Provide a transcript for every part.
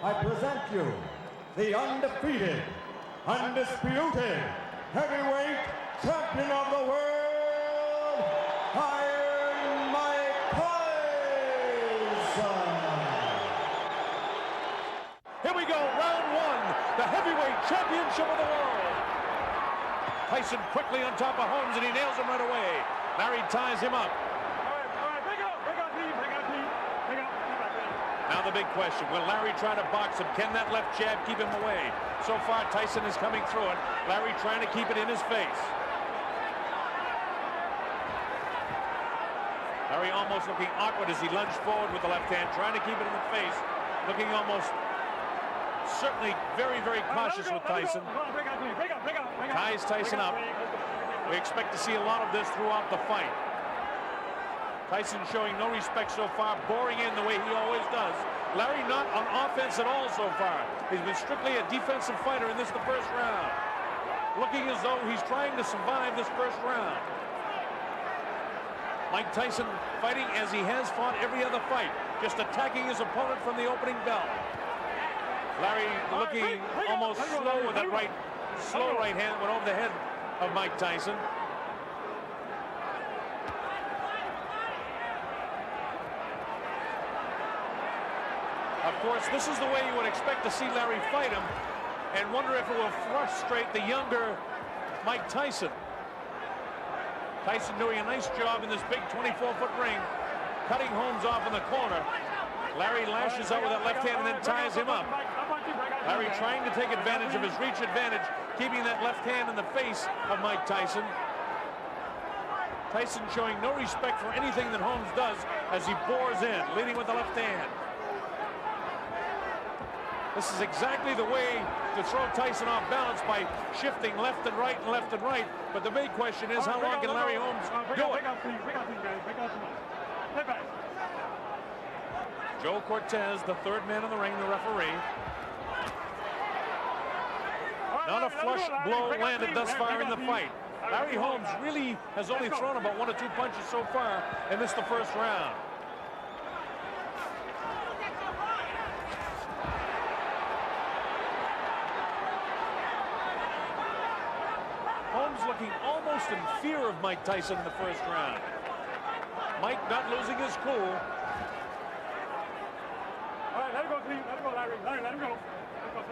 I present you the undefeated, undisputed heavyweight champion of the world, Iron Mike Tyson. Here we go, round one, the heavyweight championship of the world. Tyson quickly on top of Holmes, and he nails him right away. Larry ties him up. Now the big question, will Larry try to box him? Can that left jab keep him away? So far, Tyson is coming through it. Larry trying to keep it in his face. Larry almost looking awkward as he lunged forward with the left hand, trying to keep it in the face. Looking almost, certainly very, very cautious with Tyson. Ties Tyson up. We expect to see a lot of this throughout the fight. Tyson showing no respect so far, boring in the way he always does. Larry not on offense at all so far. He's been strictly a defensive fighter in this, the first round. Looking as though he's trying to survive this first round. Mike Tyson fighting as he has fought every other fight, just attacking his opponent from the opening bell. Larry looking almost slow with that slow right hand went over the head of Mike Tyson. Of course, this is the way you would expect to see Larry fight him, and wonder if it will frustrate the younger Mike Tyson. Tyson doing a nice job in this big 24-foot ring, cutting Holmes off in the corner. Larry lashes out with that left hand and then ties him up. Larry trying to take advantage of his reach advantage, keeping that left hand in the face of Mike Tyson. Tyson showing no respect for anything that Holmes does as he bores in, leading with the left hand. This is exactly the way to throw Tyson off balance, by shifting left and right and left and right. But the big question is, how long can Larry Holmes do it? Joe Cortez, the third man in the ring, the referee. Not a flush blow landed thus far in the fight. Larry Holmes really has only thrown about 1 or 2 punches so far in this, the first round. Holmes looking almost in fear of Mike Tyson in the first round. Mike not losing his cool. All right, let him go, Cleve. Let him go, Larry. Larry, let him go.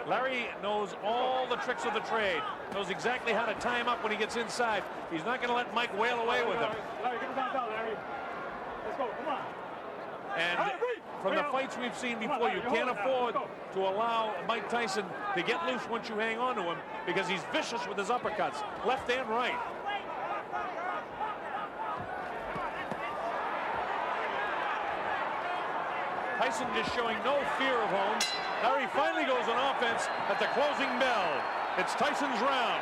Larry knows all the tricks of the trade. Knows exactly how to tie him up when he gets inside. He's not going to let Mike wail away with him. Larry, get him down, Larry. Let's go, come on. And from the fights we've seen before, you can't afford to allow Mike Tyson to get loose once you hang on to him, because he's vicious with his uppercuts, left and right. Tyson just showing no fear of Holmes. Larry finally goes on offense at the closing bell. It's Tyson's round.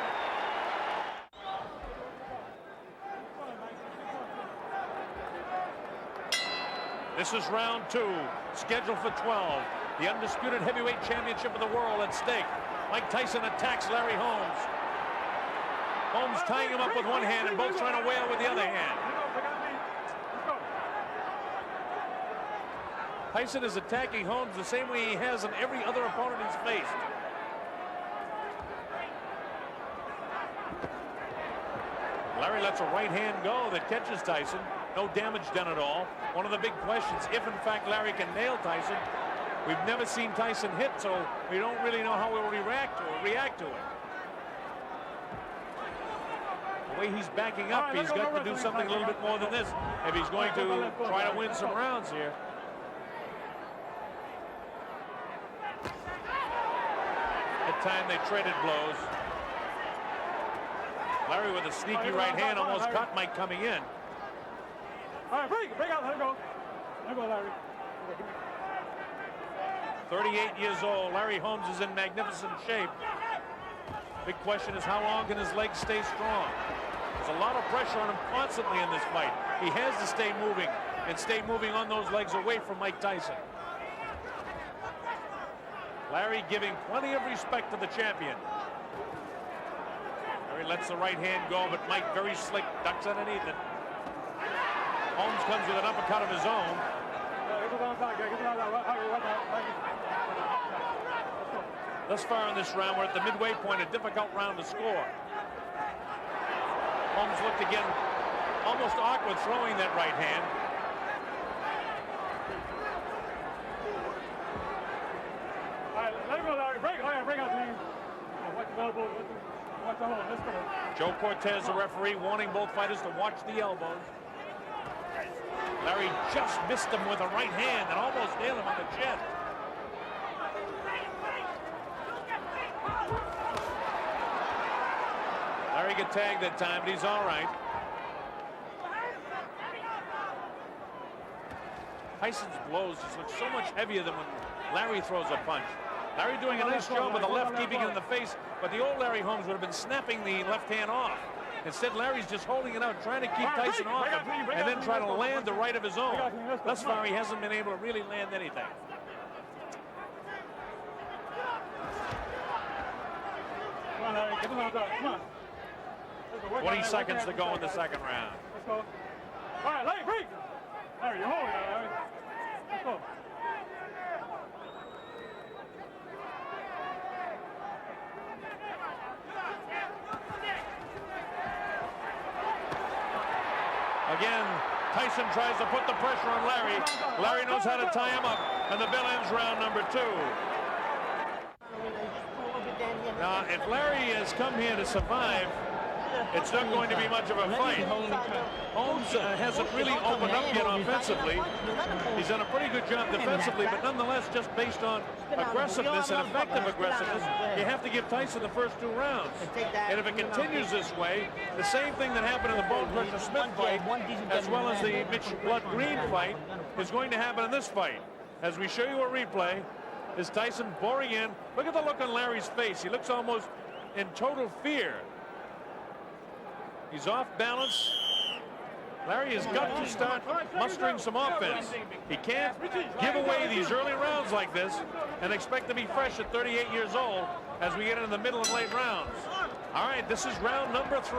This is round 2, scheduled for 12. The undisputed heavyweight championship of the world at stake. Mike Tyson attacks Larry Holmes. Holmes tying him up with one hand and both trying to wail with the other hand. Tyson is attacking Holmes the same way he has on every other opponent he's faced. Larry lets a right hand go that catches Tyson. No damage done at all. One of the big questions, if in fact Larry can nail Tyson. We've never seen Tyson hit, so we don't really know how he'll react to it. The way he's backing up, he's got to do something a little bit more than this if he's going to try to win some rounds here. At time they traded blows. Larry with a sneaky right hand almost caught Mike coming in. All right, break out, let him go. Let him go, Larry. 38 years old, Larry Holmes is in magnificent shape. Big question is, how long can his legs stay strong? There's a lot of pressure on him constantly in this fight. He has to stay moving, and stay moving on those legs away from Mike Tyson. Larry giving plenty of respect to the champion. Larry lets the right hand go, but Mike very slick, ducks underneath it. Holmes comes with an uppercut of his own. Thus far in this round, we're at the midway point, a difficult round to score. Holmes looked again, almost awkward throwing that right hand. All right, let him go, Larry. Break out, please. Watch the elbows. Watch the hold. Let's go. Joe Cortez, the referee, warning both fighters to watch the elbows. Larry just missed him with a right hand and almost nailed him on the chin. Larry got tagged that time, but he's all right. Tyson's blows just look so much heavier than when Larry throws a punch. Larry doing a nice job with the left, keeping it in the face, but the old Larry Holmes would have been snapping the left hand off. Instead, Larry's just holding it out, trying to keep Tyson off him, and then try to land the right of his own. Thus far, he hasn't been able to really land anything. Come on, Larry. Get him out there. Come on. 20 seconds to go in the second round. Let's go. All right, Larry, break. Larry, you're holding it, Larry. Let's go. Again, Tyson tries to put the pressure on Larry. Larry knows how to tie him up, and the bell ends round number 2. Now, if Larry has come here to survive, it's not going to be much of a fight. Holmes hasn't really opened up yet offensively. He's done a pretty good job defensively, but nonetheless, just based on aggressiveness and effective aggressiveness, you have to give Tyson the first 2 rounds. And if it continues this way, the same thing that happened in the Bone Crusher Smith fight, as well as the Mitch Blood Green fight, is going to happen in this fight. As we show you a replay, is Tyson boring in. Look at the look on Larry's face. He looks almost in total fear. He's off balance. Larry has got to start mustering some offense. He can't give away these early rounds like this and expect to be fresh at 38 years old as we get into the middle and late rounds. All right, this is round number 3.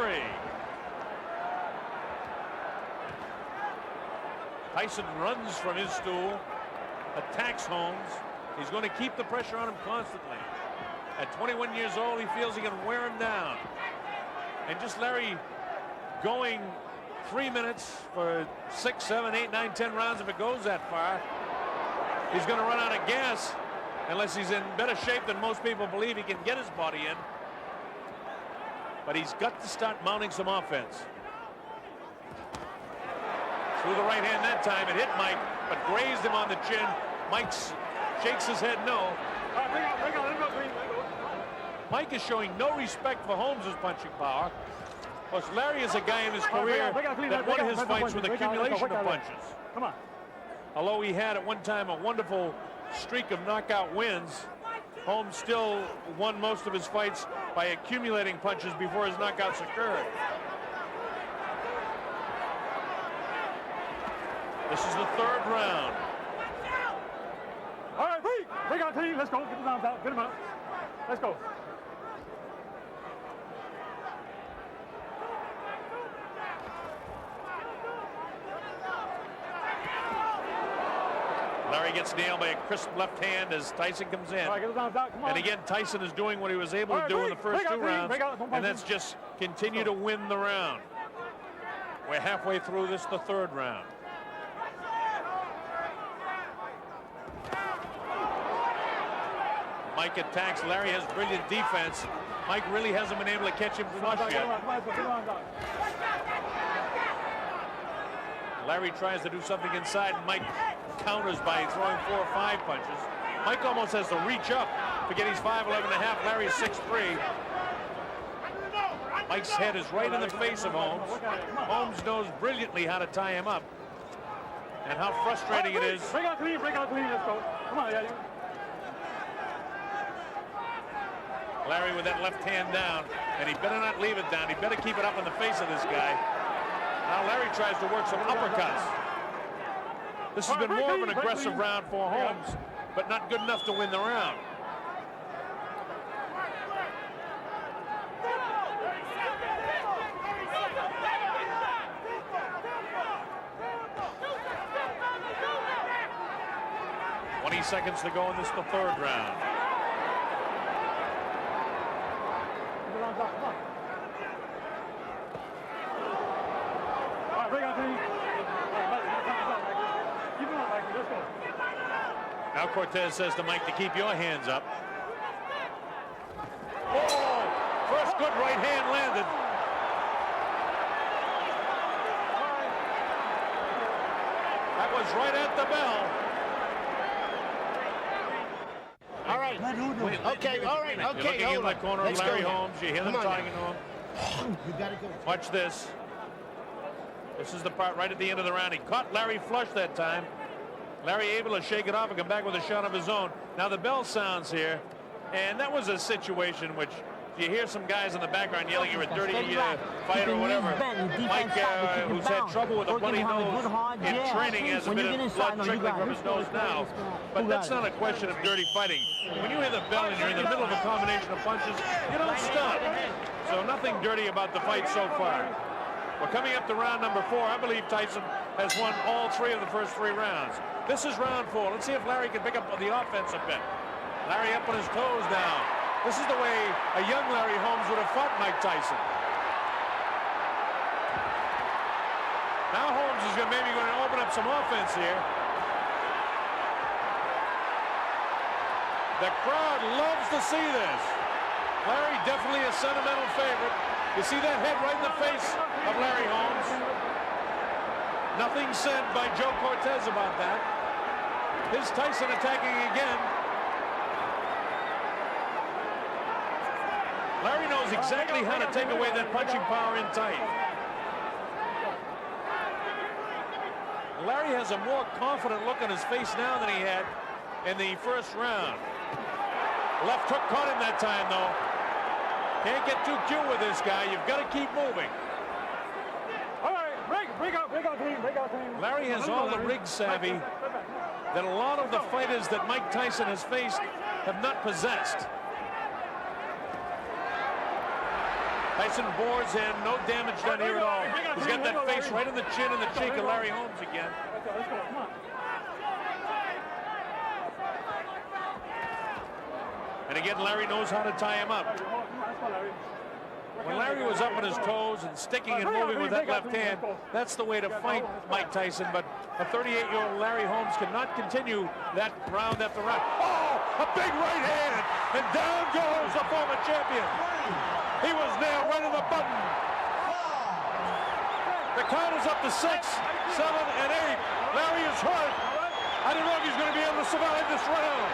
Tyson runs from his stool, attacks Holmes. He's going to keep the pressure on him constantly. At 21 years old, he feels he can wear him down. And just Larry going 3 minutes for 6, 7, 8, 9, 10 rounds. If it goes that far, he's going to run out of gas unless he's in better shape than most people believe he can get his body in. But he's got to start mounting some offense. Through the right hand that time. It hit Mike, but grazed him on the chin. Mike shakes his head no. Mike is showing no respect for Holmes' punching power. Plus, Larry is a guy in his career that won his fights with accumulation of punches. Come on. Although he had at one time a wonderful streak of knockout wins, Holmes still won most of his fights by accumulating punches before his knockouts occurred. This is the 3rd round. All right, break out, team. Let's go. Get his arms out. Get him out. Let's go. Larry gets nailed by a crisp left hand as Tyson comes in. All right, get his arms out. Come on. And again, Tyson is doing what he was able to do in the first 2 rounds, and that's just continue to win the round. We're halfway through this, the 3rd round. Mike attacks. Larry has brilliant defense. Mike really hasn't been able to catch him flush yet. Larry tries to do something inside. Mike counters by throwing 4 or 5 punches. Mike almost has to reach up to get his 5'11.5". Larry is 6'3". Mike's head is right in the face of Holmes. Holmes knows brilliantly how to tie him up and how frustrating it is. Break out clean, let's go. Come on, yeah. Larry with that left hand down, and he better not leave it down. He better keep it up in the face of this guy. Now Larry tries to work some uppercuts. This has been more of an aggressive round for Holmes, but not good enough to win the round. Seconds to go in this, the 3rd round. Now Cortez says to Mike to keep your hands up. Oh, first good right hand landed. That was right at the bell. All right. Okay, all right, You're okay. looking in the corner of Larry Holmes. You hear them talking to him. You gotta go. Watch this. This is the part right at the end of the round. He caught Larry flush that time. Larry able to shake it off and come back with a shot of his own. Now the bell sounds here, and that was a situation which you hear some guys in the background yelling you're a dirty fighter or whatever. Mike, who's had trouble with a bloody nose in training, has a bit of blood trickling from his nose now. But that's not a question of dirty fighting. When you hear the bell and you're in the middle of a combination of punches, you don't stop. So nothing dirty about the fight so far. We're coming up to round number 4. I believe Tyson has won all 3 of the first 3 rounds. This is round 4. Let's see if Larry can pick up the offense a bit. Larry up on his toes now. This is the way a young Larry Holmes would have fought Mike Tyson. Now Holmes is maybe going to open up some offense here. The crowd loves to see this. Larry definitely a sentimental favorite. You see that head right in the face of Larry Holmes. Nothing said by Joe Cortez about that. Here's Tyson attacking again. Larry knows exactly how to take away that punching power in tight. Larry has a more confident look on his face now than he had in the first round. Left hook caught him that time, though. Can't get too cute with this guy. You've got to keep moving. All right, break out, team. Larry has all the rig savvy that a lot of the fighters that Mike Tyson has faced have not possessed. Tyson bores in, no damage done here at all. He's got that face right in the chin and the cheek of Larry Holmes again. Let's go, come on. And again, Larry knows how to tie him up. When Larry was up on his toes and sticking and moving with that left hand, that's the way to fight Mike Tyson. But a 38-year-old Larry Holmes cannot continue that round after round. Oh, a big right hand, and down goes the former champion. He was nailed right on the button. The count is up to 6, 7, and 8. Larry is hurt. I don't know if he's going to be able to survive this round.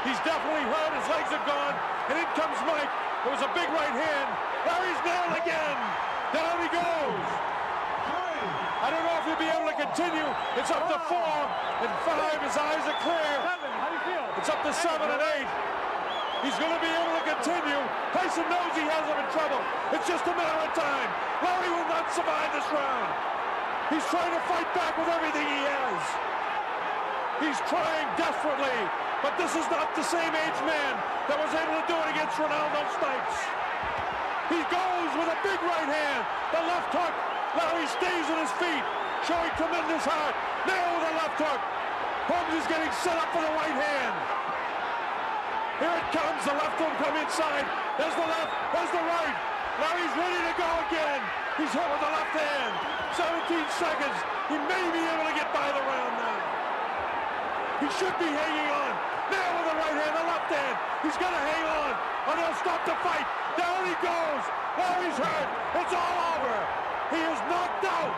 He's definitely hurt. His legs are gone. And in comes Mike. It was a big right hand. Larry's nailed again. Down he goes. I don't know if he'll be able to continue. It's up to 4 and 5. His eyes are clear. How do you feel? It's up to 7 and 8. He's going to be able to continue. Tyson knows he has him in trouble. It's just a matter of time. Larry will not survive this round. He's trying to fight back with everything he has. He's trying desperately. But this is not the same age man that was able to do it against Ronaldo Snipes. He goes with a big right hand. The left hook. Larry stays on his feet, showing tremendous heart. Nail with a left hook. Holmes is getting set up for the right hand. Here it comes. The left will come inside. There's the left. There's the right. Larry's ready to go again. He's hit with the left hand. 17 seconds. He may be able to get by the round now. He should be hanging on. Now with the right hand, the left hand. He's got to hang on, or they'll stop the fight. Down he goes. Larry's hurt. It's all over. He is knocked out.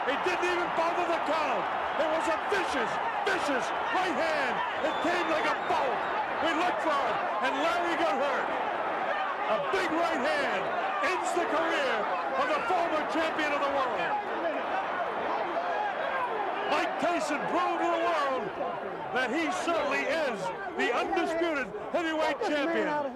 He didn't even bother the count. It was a vicious, vicious right hand. It came like a bolt. We looked for it, and Larry got hurt. A big right hand ends the career of the former champion of the world. Mike Tyson proved to the world that he certainly is the undisputed heavyweight champion.